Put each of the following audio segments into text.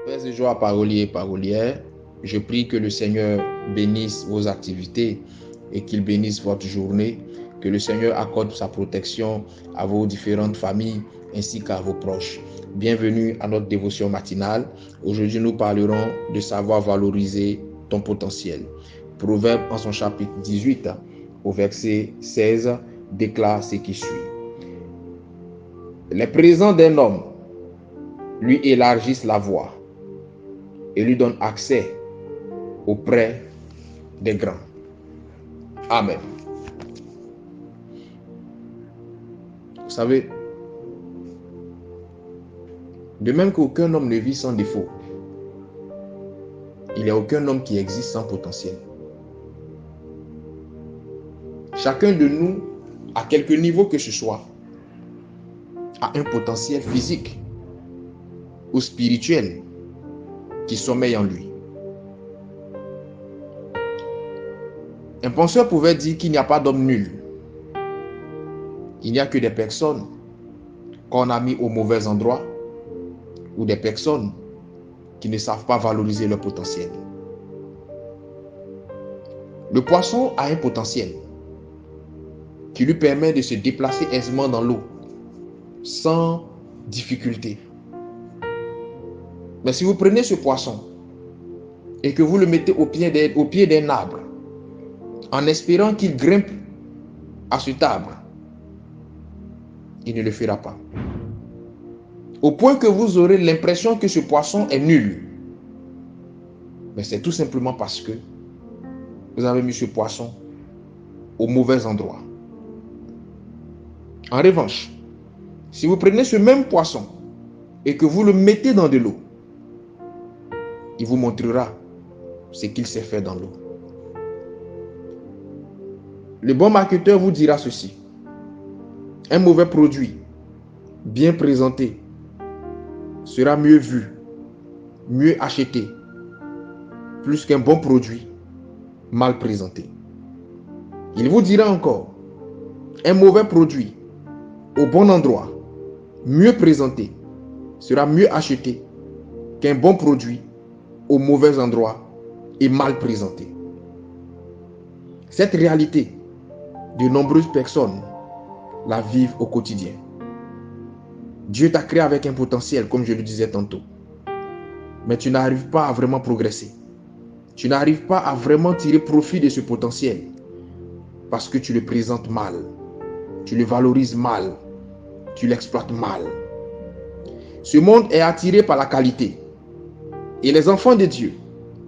Frères et joie, paroliers et parolières, je prie que le Seigneur bénisse vos activités et qu'il bénisse votre journée, que le Seigneur accorde sa protection à vos différentes familles ainsi qu'à vos proches. Bienvenue à notre dévotion matinale. Aujourd'hui, nous parlerons de savoir valoriser ton potentiel. Proverbe en son chapitre 18, au verset 16, déclare ce qui suit. Les présents d'un homme lui élargissent la voie et lui donnent accès auprès des grands. Amen. Vous savez, de même qu'aucun homme ne vit sans défaut, il n'y a aucun homme qui existe sans potentiel. Chacun de nous, à quelque niveau que ce soit, a un potentiel physique ou spirituel qui sommeille en lui. Un penseur pouvait dire qu'il n'y a pas d'homme nul. Il n'y a que des personnes qu'on a mis au mauvais endroit ou des personnes qui ne savent pas valoriser leur potentiel. Le poisson a un potentiel qui lui permet de se déplacer aisément dans l'eau sans difficulté. Mais si vous prenez ce poisson et que vous le mettez au pied d'un arbre en espérant qu'il grimpe à cet arbre, il ne le fera pas. Au point que vous aurez l'impression que ce poisson est nul. Mais c'est tout simplement parce que vous avez mis ce poisson au mauvais endroit. En revanche, si vous prenez ce même poisson et que vous le mettez dans de l'eau, il vous montrera ce qu'il sait faire dans l'eau. Le bon marketeur vous dira ceci. Un mauvais produit, bien présenté, sera mieux vu, mieux acheté, plus qu'un bon produit, mal présenté. Il vous dira encore, un mauvais produit, au bon endroit, mieux présenté, sera mieux acheté qu'un bon produit, au mauvais endroit et mal présenté. Cette réalité, de nombreuses personnes la vivent au quotidien. Dieu t'a créé avec un potentiel, comme je le disais tantôt. Mais tu n'arrives pas à vraiment progresser. Tu n'arrives pas à vraiment tirer profit de ce potentiel parce que tu le présentes mal. Tu le valorises mal. Tu l'exploites mal. Ce monde est attiré par la qualité. Et les enfants de Dieu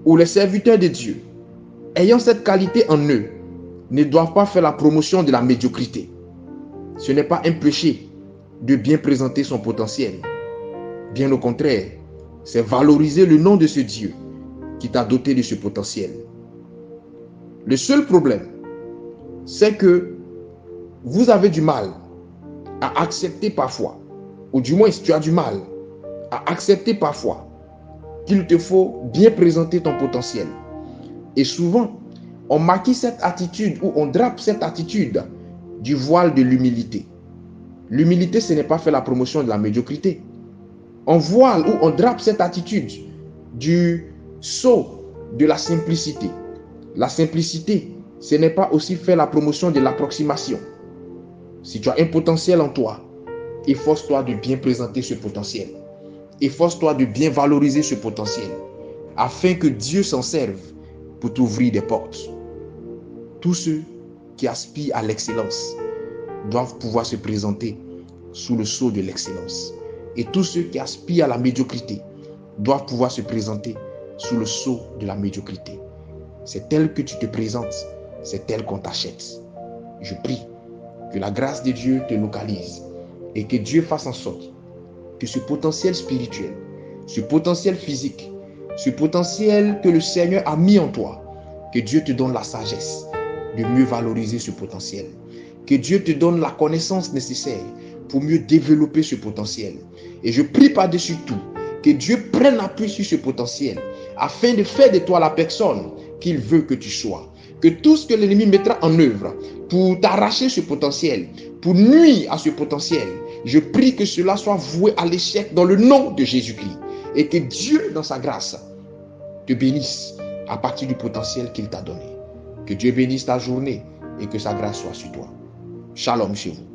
ou les serviteurs de Dieu, ayant cette qualité en eux, ne doivent pas faire la promotion de la médiocrité. Ce n'est pas un péché de bien présenter son potentiel. Bien au contraire, c'est valoriser le nom de ce Dieu qui t'a doté de ce potentiel. Le seul problème, c'est que vous avez du mal à accepter parfois, ou du moins tu as du mal à accepter parfois qu'il te faut bien présenter ton potentiel. Et souvent, on maquille cette attitude ou on drape cette attitude du voile de l'humilité. L'humilité, ce n'est pas faire la promotion de la médiocrité. On voile ou on drape cette attitude du sceau de la simplicité. La simplicité, ce n'est pas aussi faire la promotion de l'approximation. Si tu as un potentiel en toi, efforce-toi de bien présenter ce potentiel. Efforce-toi de bien valoriser ce potentiel afin que Dieu s'en serve pour t'ouvrir des portes. Tous ceux qui aspirent à l'excellence doivent pouvoir se présenter sous le sceau de l'excellence. Et tous ceux qui aspirent à la médiocrité doivent pouvoir se présenter sous le sceau de la médiocrité. C'est tel que tu te présentes, c'est tel qu'on t'achète. Je prie que la grâce de Dieu te localise et que Dieu fasse en sorte que ce potentiel spirituel, ce potentiel physique, ce potentiel que le Seigneur a mis en toi, que Dieu te donne la sagesse de mieux valoriser ce potentiel. Que Dieu te donne la connaissance nécessaire pour mieux développer ce potentiel. Et je prie par-dessus tout que Dieu prenne appui sur ce potentiel afin de faire de toi la personne qu'il veut que tu sois. Que tout ce que l'ennemi mettra en œuvre pour t'arracher ce potentiel, pour nuire à ce potentiel, je prie que cela soit voué à l'échec dans le nom de Jésus-Christ. Et que Dieu, dans sa grâce, te bénisse à partir du potentiel qu'il t'a donné. Que Dieu bénisse ta journée et que sa grâce soit sur toi. Shalom chez vous.